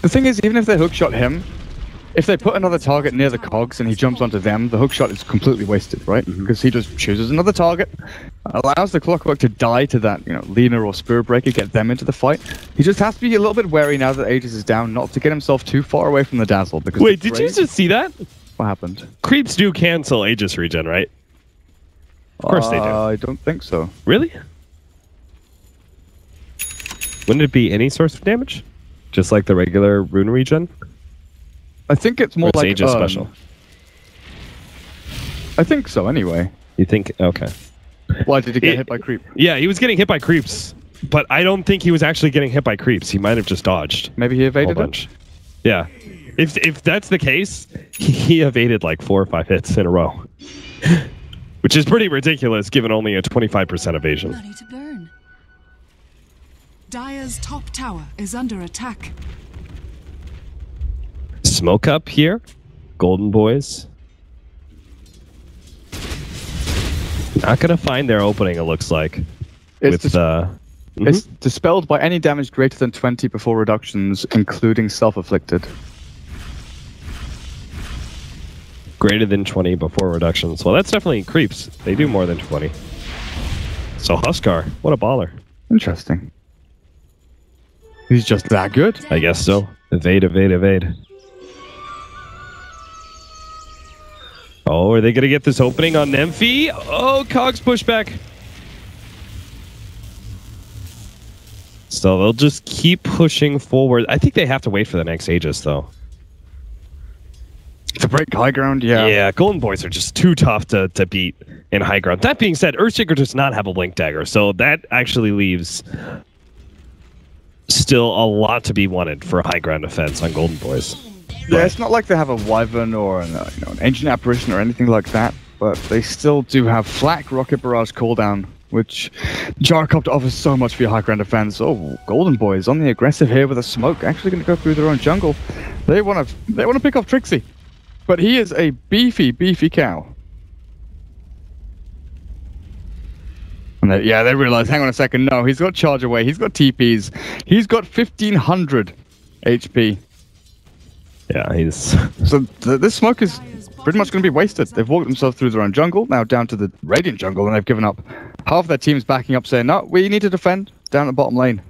A: The thing is, even if they hookshot him, if they put another target near the cogs and he jumps onto them, the hookshot is completely wasted, right? Because he just chooses another target, allows the Clockwork to die to that, Lina or Spirit Breaker, get them into the fight. He just has to be a little bit wary now that Aegis is down, not to get himself too far away from the Dazzle. Because
B: wait, did you just see that?
A: What happened?
B: Creeps do cancel Aegis regen, right? Of course they do.
A: I don't think so.
B: Really? Wouldn't it be any source of damage? Just like the regular rune regen?
A: I think it's more like
B: Aegis special.
A: I think so anyway.
B: You think? Okay.
A: Why did he get hit by creep?
B: Yeah, he was getting hit by creeps, but I don't think he was actually getting hit by creeps. He might have just dodged.
A: Maybe he evaded it?
B: Yeah. If that's the case, he evaded like 4 or 5 hits in a row. Which is pretty ridiculous given only a 25% evasion.
C: Ready to burn. Dire's top tower is under attack.
B: Smoke up here. Golden Boys. Not gonna find their opening, it looks like.
A: It's dispelled by any damage greater than 20 before reductions, including self-afflicted.
B: Greater than 20 before reductions. Well, that's definitely creeps. They do more than 20. So Huskar, what a baller.
A: Interesting. He's just that good?
B: I guess so. Evade, evade, evade. Oh, are they going to get this opening on Nymphy? Oh, Cogs pushback. So they'll just keep pushing forward. I think they have to wait for the next Aegis, though.
A: To break high ground, yeah.
B: Yeah, Golden Boys are just too tough to beat in high ground. That being said, Earthshaker does not have a Blink Dagger, so that actually leaves still a lot to be wanted for a high ground defense on Golden Boys.
A: Yeah, it's not like they have a Wyvern or an Ancient Apparition or anything like that, but they still do have Flak, Rocket Barrage, Cooldown, which Gyrocopter offers so much for your high ground defense. Oh, Golden Boys on the aggressive here with a smoke, actually going to go through their own jungle. They want to pick off Trixie, but he is a beefy cow. And they realize, hang on a second, no, he's got charge away, he's got TPs, he's got 1500 HP.
B: Yeah, he's...
A: So this smoke is pretty much going to be wasted. They've walked themselves through their own jungle, now down to the Radiant jungle, and they've given up. Half their team's backing up saying, no, we need to defend down at bottom lane.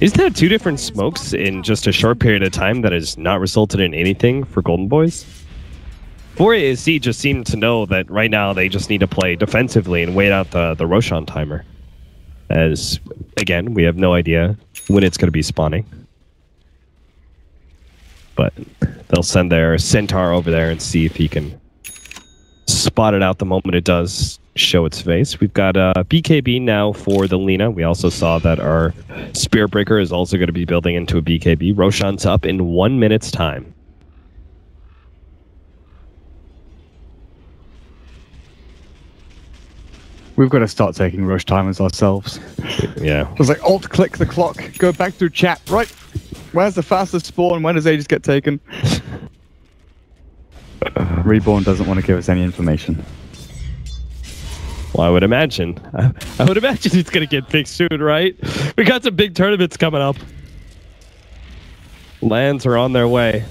B: Is there 2 different smokes in just a short period of time that has not resulted in anything for Golden Boys? 4ASC just seem to know that right now they just need to play defensively and wait out the Roshan timer. As, again, we have no idea when it's going to be spawning. But they'll send their Centaur over there and see if he can spot it out the moment it does show its face. We've got BKB now for the Lina. We also saw that our Spirit Breaker is also going to be building into a BKB. Roshan's up in 1 minute's time.
A: We've got to start taking rush timers ourselves.
B: Yeah.
A: It's like alt-click the clock, go back through chat. Right, where's the fastest spawn? When does Aegis get taken? Reborn doesn't want to give us any information.
B: Well, I would imagine. I would imagine it's going to get fixed soon, right? We got some big tournaments coming up. Lands are on their way.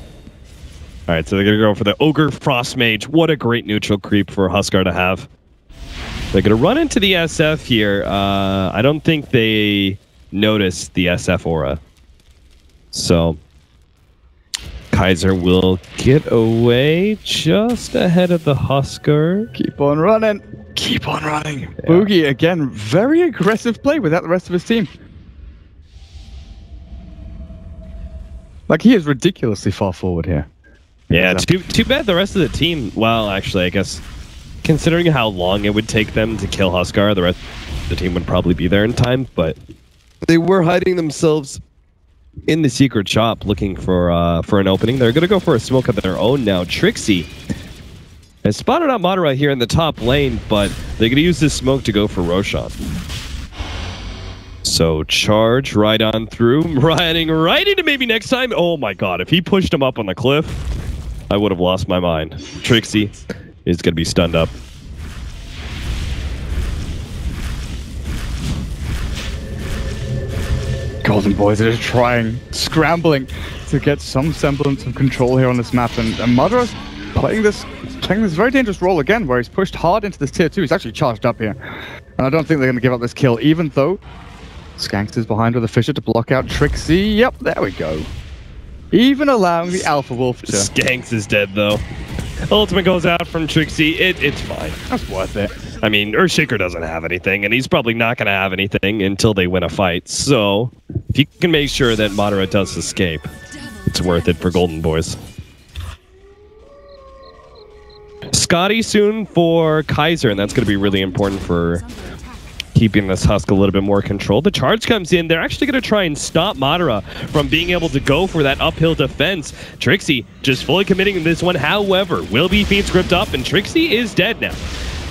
B: All right, so they're going to go for the Ogre Frost Mage. What a great neutral creep for Huskar to have. They're going to run into the SF here. I don't think they noticed the SF aura. So Kaiser will get away just ahead of the Huskar.
A: Keep on running. Keep on running.
B: Yeah.
A: Boogie, again, very aggressive play without the rest of his team. Like, he is ridiculously far forward here.
B: Yeah, too bad the rest of the team... Well, actually, I guess... Considering how long it would take them to kill Huskar, the rest of the team would probably be there in time, but they were hiding themselves in the secret shop looking for an opening. They're going to go for a smoke of their own now. Trixie has spotted out Madara here in the top lane, but they're going to use this smoke to go for Roshan. So charge right on through, riding right into maybe next time. Oh my god, if he pushed him up on the cliff, I would have lost my mind. Trixie is going to be stunned up.
A: Golden Boys are just trying, scrambling to get some semblance of control here on this map, and Madara's playing this very dangerous role again, where he's pushed hard into this tier 2. He's actually charged up here, and I don't think they're going to give up this kill, even though Skanks is behind with a Fissure to block out Trixie. Yep, there we go. Even allowing the Alpha Wolf to...
B: Skanks is dead, though. Ultimate goes out from Trixie. It's fine.
A: That's worth it.
B: I mean, Earthshaker doesn't have anything, and he's probably not going to have anything until they win a fight. So, if you can make sure that Madara does escape, it's worth it for Golden Boys. Scotty soon for Kaiser, and that's going to be really important for keeping this Husk a little bit more controlled. The charge comes in. They're actually going to try and stop Madara from being able to go for that uphill defense. Trixie just fully committing to this one. However, will be Fiend's gripped up, and Trixie is dead now.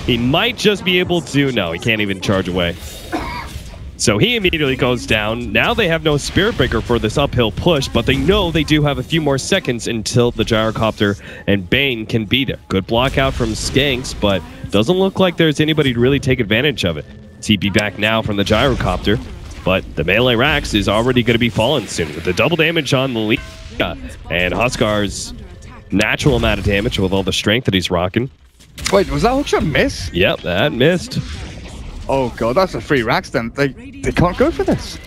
B: He might just be able to... No, he can't even charge away. So he immediately goes down. Now they have no Spirit Breaker for this uphill push, but they know they do have a few more seconds until the Gyrocopter and Bane can be there. Good block out from Skanks, but doesn't look like there's anybody to really take advantage of it. TP back now from the Gyrocopter, but the melee Rax is already going to be falling soon with the double damage on the Lina and Huskar's natural amount of damage with all the strength that he's rocking.
A: Wait, was that hookshot miss?
B: Yep, that missed.
A: Oh god, that's a free Rax then. They can't go for this.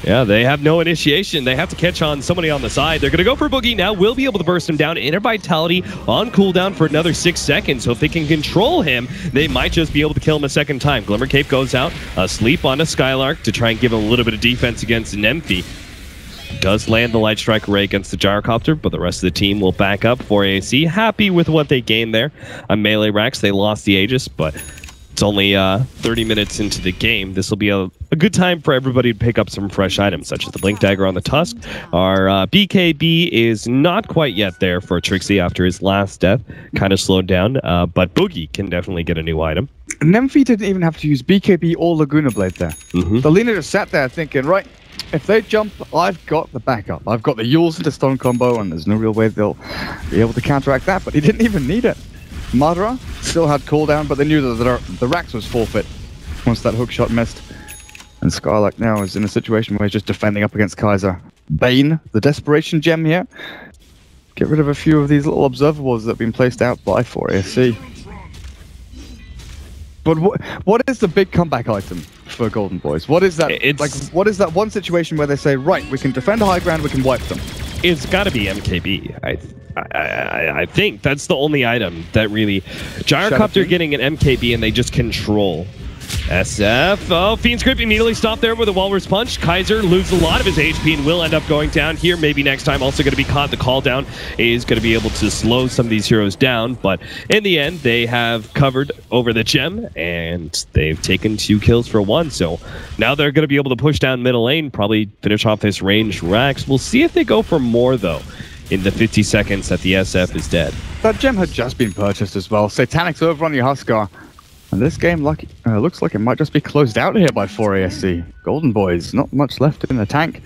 B: Yeah, they have no initiation. They have to catch on somebody on the side. They're going to go for Boogie now. Will be able to burst him down. Inner Vitality on cooldown for another 6 seconds. So if they can control him, they might just be able to kill him a second time. Glimmer Cape goes out. Asleep on a Skylark to try and give him a little bit of defense against Nemphy. Does land the Light Strike Array against the Gyrocopter, but the rest of the team will back up for AC. Happy with what they gained there. On melee Rax, they lost the Aegis, but it's only 30 minutes into the game. This will be a good time for everybody to pick up some fresh items, such as the Blink Dagger on the Tusk. Our BKB is not quite yet there for Trixie after his last death. Kind of slowed down, but Boogie can definitely get a new item.
A: Nemphy didn't even have to use BKB or Laguna Blade there. The Lina just sat there thinking, right, if they jump, I've got the backup. I've got the Yules into stone combo, and there's no real way they'll be able to counteract that, but he didn't even need it. Madara still had cooldown, but they knew that the Rax was forfeit once that hookshot missed. And Skylark now is in a situation where he's just defending up against Kaiser. Bane, the desperation gem here. Get rid of a few of these little observables that have been placed out by 4ASC. But what is the big comeback item for Golden Boys? What is that? What is that one situation where they say, right, we can defend high ground, we can wipe them?
B: it's got to be MKB. I think that's the only item that really... Gyrocopter getting an MKB and they just control SF. Oh, Fiend's Grip immediately stopped there with a Walrus Punch. Kaiser loses a lot of his HP and will end up going down here. Maybe next time also going to be caught. The call down is going to be able to slow some of these heroes down. But in the end, they have covered over the gem and they've taken 2 kills for 1. So now they're going to be able to push down middle lane, probably finish off this ranged Rax. We'll see if they go for more though in the 50 seconds that the SF is dead.
A: That gem had just been purchased as well. Satanic's over on your Huskar. And this game looks like it might just be closed out here by 4ASC. Golden Boys, not much left in the tank.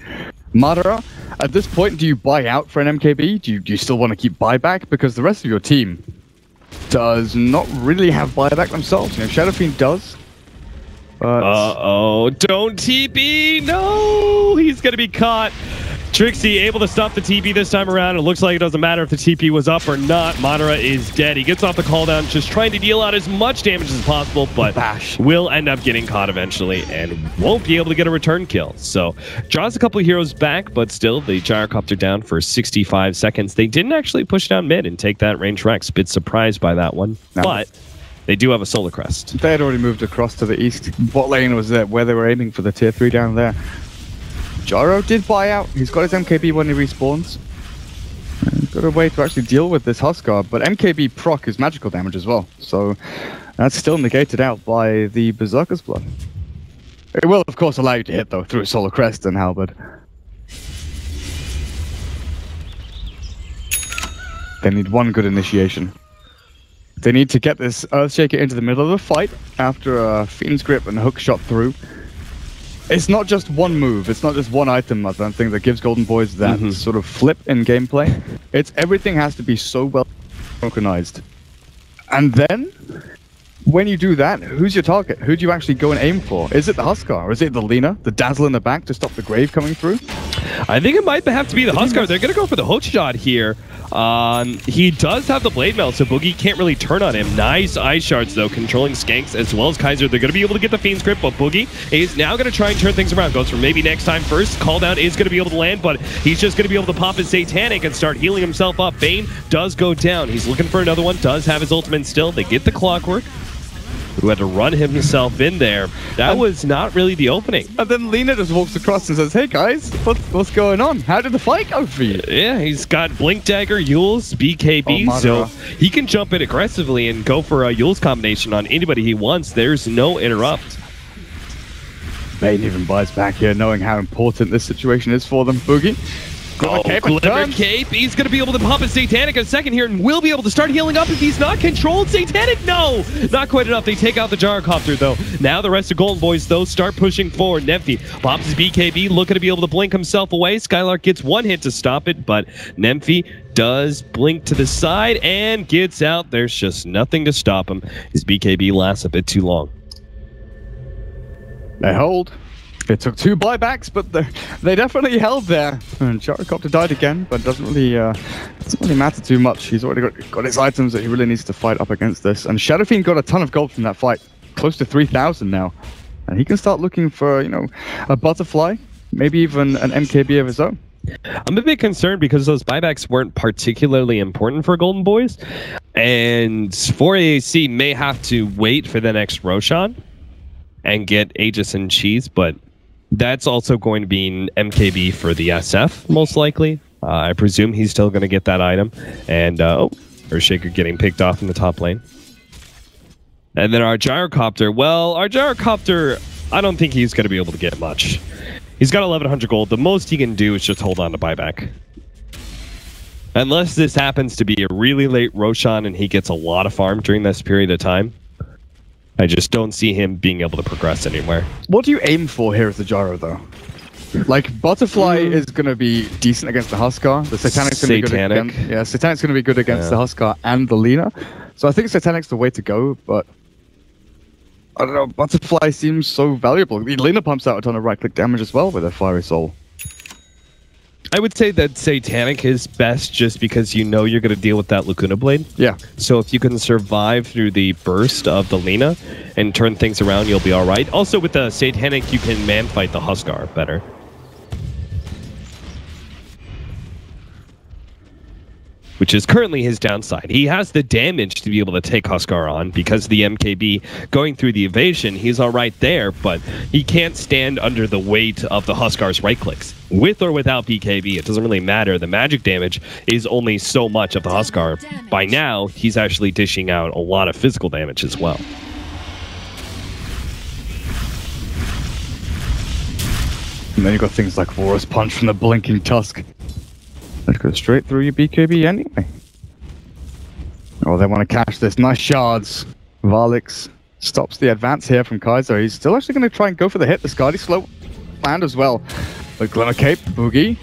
A: Madara, at this point, do you buy out for an MKB? Do you still want to keep buyback? Because the rest of your team does not really have buyback themselves. You know, Shadow Fiend does. But...
B: Uh-oh, don't TP! No! He's going to be caught. Trixie able to stop the TP this time around. It looks like it doesn't matter if the TP was up or not. Madara is dead. He gets off the cooldown, just trying to deal out as much damage as possible, but will end up getting caught eventually and won't be able to get a return kill. So draws a couple of heroes back, but still the Gyrocopter down for 65 seconds. They didn't actually push down mid and take that range Rex. Bit surprised by that one, but they do have a Solar Crest.
A: They had already moved across to the east. Bot lane was where they were aiming for the tier 3 down there. Gyro did buy out. He's got his MKB when he respawns. Got a way to actually deal with this Huskar, but MKB proc is magical damage as well. So that's still negated out by the Berserker's Blood. It will, of course, allow you to hit, though, through Solar Crest and Halberd. They need one good initiation. They need to get this Earthshaker into the middle of the fight after a Fiend's Grip and Hook shot through. It's not just one move, it's not just one item, I don't think, that gives Golden Boys that sort of flip in gameplay. It's everything has to be so well organized. And then, when you do that, who's your target? Who do you actually go and aim for? Is it the Huskar, or is it the Lina, the Dazzle in the back to stop the Grave coming through?
B: I think it might have to be the Huskar. They're going to go for the hook shot here. He does have the Blade Melt, so Boogie can't really turn on him. Nice Ice Shards, though, controlling Skanks as well as Kaiser. They're going to be able to get the Fiend's Grip, but Boogie is now going to try and turn things around. Goes for maybe next time first. Call down is going to be able to land, but he's just going to be able to pop his Satanic and start healing himself up. Bane does go down. He's looking for another one, does have his ultimate still. They get the Clockwork, who had to run himself in there. That was not really the opening.
A: And then Lina just walks across and says, hey guys, what's going on? How did the fight go for you?
B: Yeah, he's got Blink Dagger, Yules, BKB, so he can jump in aggressively and go for a Yules combination on anybody he wants. There's no interrupt.
A: Bane even buys back here, knowing how important this situation is for them. Boogie.
B: Glimmer Cape. He's going to be able to pop his Satanic in a second here and will be able to start healing up if he's not controlled. Satanic, no! Not quite enough. They take out the Gyrocopter, though. Now the rest of Golden Boys, though, start pushing forward. Nemphy pops his BKB, looking to be able to blink himself away. Skylark gets one hit to stop it, but Nemphy does blink to the side and gets out. There's just nothing to stop him. His BKB lasts a bit too long.
A: They hold. It took 2 buybacks, but they definitely held there. And Gyrocopter died again, but doesn't really matter too much. He's already got his items that he really needs to fight up against this. And Shadow Fiend got a ton of gold from that fight, close to 3,000 now. And he can start looking for, you know, a butterfly, maybe even an MKB of his own.
B: I'm a bit concerned because those buybacks weren't particularly important for Golden Boys. And 4AAC may have to wait for the next Roshan and get Aegis and Cheese, but that's also going to be an MKB for the SF, most likely. I presume he's still going to get that item. And, Earthshaker getting picked off in the top lane. And then our Gyrocopter. Well, our Gyrocopter, I don't think he's going to be able to get much. He's got 1,100 gold. The most he can do is just hold on to buyback. Unless this happens to be a really late Roshan and he gets a lot of farm during this period of time, I just don't see him being able to progress anywhere.
A: What do you aim for here as the Gyro, though? Like, Butterfly is going to be decent against the Huskar. The Satanic's going to be good against... Yeah, Satanic's going to be good against the Huskar and the Lina. So I think Satanic's the way to go, but... I don't know, Butterfly seems so valuable. Lina pumps out a ton of right-click damage as well with her Fiery Soul.
B: I would say that Satanic is best just because you know you're going to deal with that Lacuna Blade.
A: Yeah.
B: So if you can survive through the burst of the Lina and turn things around, you'll be all right. Also with the Satanic, you can man fight the Huskar better. which is currently his downside. He has the damage to be able to take Huskar on because of the MKB going through the evasion. He's all right there, but he can't stand under the weight of the Huskar's right clicks. With or without BKB, it doesn't really matter. The magic damage is only so much of the Huskar. By now, he's actually dishing out a lot of physical damage as well.
A: And then you've got things like Vorus Punch from the Blinking Tusk. That goes straight through your BKB anyway. Oh, they want to catch this. Nice shards. Varlix stops the advance here from Kaiser. He's still actually going to try and go for the hit. The Skadi slow land as well. But Glimmer Cape, Boogie,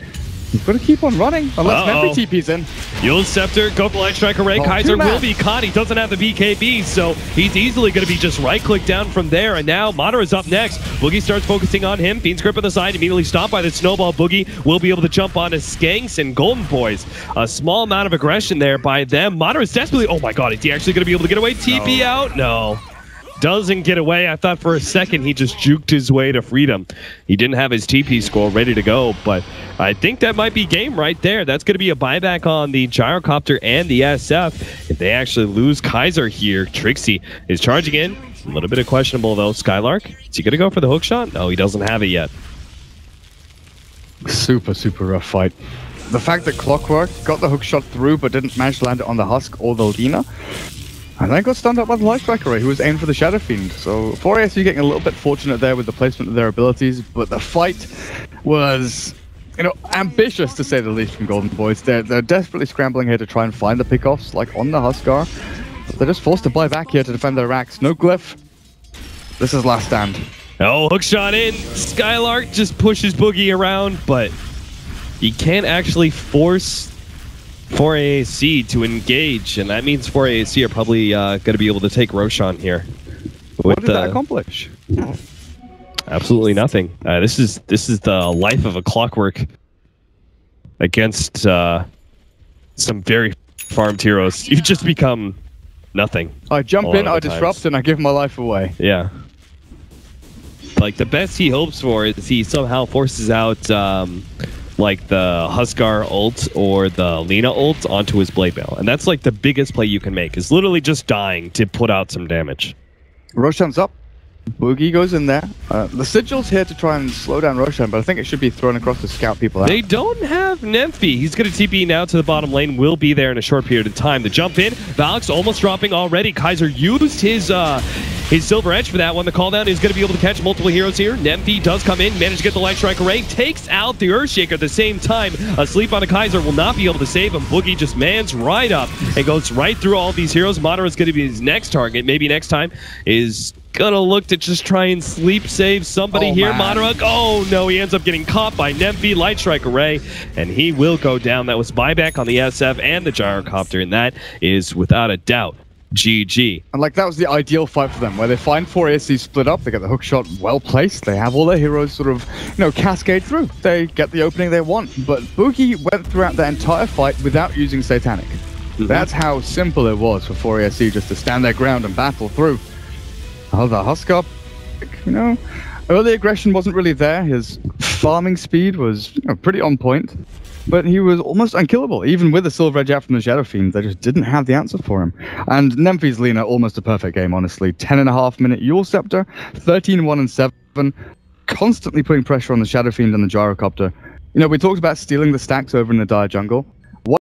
A: he's going to keep on running unless Nemphy TP's in.
B: Yule Scepter, go for Light Strike Array. Kaiser will be caught. He doesn't have the BKB, so he's easily going to be just right-click down from there. And now Madara's up next. Boogie starts focusing on him. Fiend's Grip on the side, immediately stopped by the Snowball. Boogie will be able to jump onto Skanks and Golden Boys. A small amount of aggression there by them. Madara's desperately... Oh my god, is he actually going to be able to get away? TP out? No. Doesn't get away. I thought for a second he just juked his way to freedom. He didn't have his TP score ready to go, but I think that might be game right there. That's going to be a buyback on the Gyrocopter and the SF. If they actually lose Kaiser here, Trixie is charging in. A little bit of questionable though. Skylark, is he going to go for the hook shot? No, he doesn't have it yet.
A: Super, super rough fight. The fact that Clockwork got the hook shot through but didn't manage to land it on the Husk or the Lina, and then got stunned up by the Light Strike Array, who was aimed for the Shadow Fiend. So 4ASU getting a little bit fortunate there with the placement of their abilities, but the fight was, you know, ambitious to say the least from Golden Boys. They're desperately scrambling here to try and find the pickoffs, like on the Huskar. But they're just forced to buy back here to defend their racks. No glyph. This is last stand.
B: Oh, hook shot in. Skylark just pushes Boogie around, but he can't actually force 4AAC to engage, and that means 4AAC are probably going to be able to take Roshan here.
A: What did that accomplish?
B: Absolutely nothing. This is the life of a Clockwork against some very farmed heroes. You just become nothing.
A: I jump in, I disrupt, and I give my life away.
B: Yeah. Like, the best he hopes for is he somehow forces out like the Huskar ult or the Lina ult onto his Blade Mail. And that's like the biggest play you can make, is literally just dying to put out some damage.
A: Roshan's up. Boogie goes in there. The Sigil's here to try and slow down Roshan, but I think it should be thrown across to scout people out.
B: They don't have Nemphy. He's going to TP now to the bottom lane. Will be there in a short period of time. The jump in. Valix almost dropping already. Kaiser used his Silver Edge for that one. The call down is going to be able to catch multiple heroes here. Nemphy does come in, manage to get the Light Strike Array, takes out the Earthshaker at the same time. Asleep on a Kaiser will not be able to save him. Boogie just mans right up and goes right through all these heroes. Madara is going to be his next target. Maybe next time is gonna look to just try and sleep save somebody here. Madara, oh no, he ends up getting caught by Nemphy, Light Strike Array, and he will go down. That was buyback on the SF and the Gyrocopter, and that is without a doubt GG.
A: And like, that was the ideal fight for them, where they find 4ASC split up, they get the hook shot well placed, they have all their heroes sort of, you know, cascade through. They get the opening they want, but Boogie went throughout the entire fight without using Satanic. That's how simple it was for 4ASC just to stand their ground and battle through. Oh, the Huskar, you know, early aggression wasn't really there. His farming speed was, you know, pretty on point, but he was almost unkillable. Even with the Silver Edge out from the Shadow Fiend, they just didn't have the answer for him. And Nemphy's Lina, almost a perfect game, honestly. 10.5-minute Yule Scepter, 13-1-7, constantly putting pressure on the Shadow Fiend and the Gyrocopter. You know, we talked about stealing the stacks over in the Dire Jungle.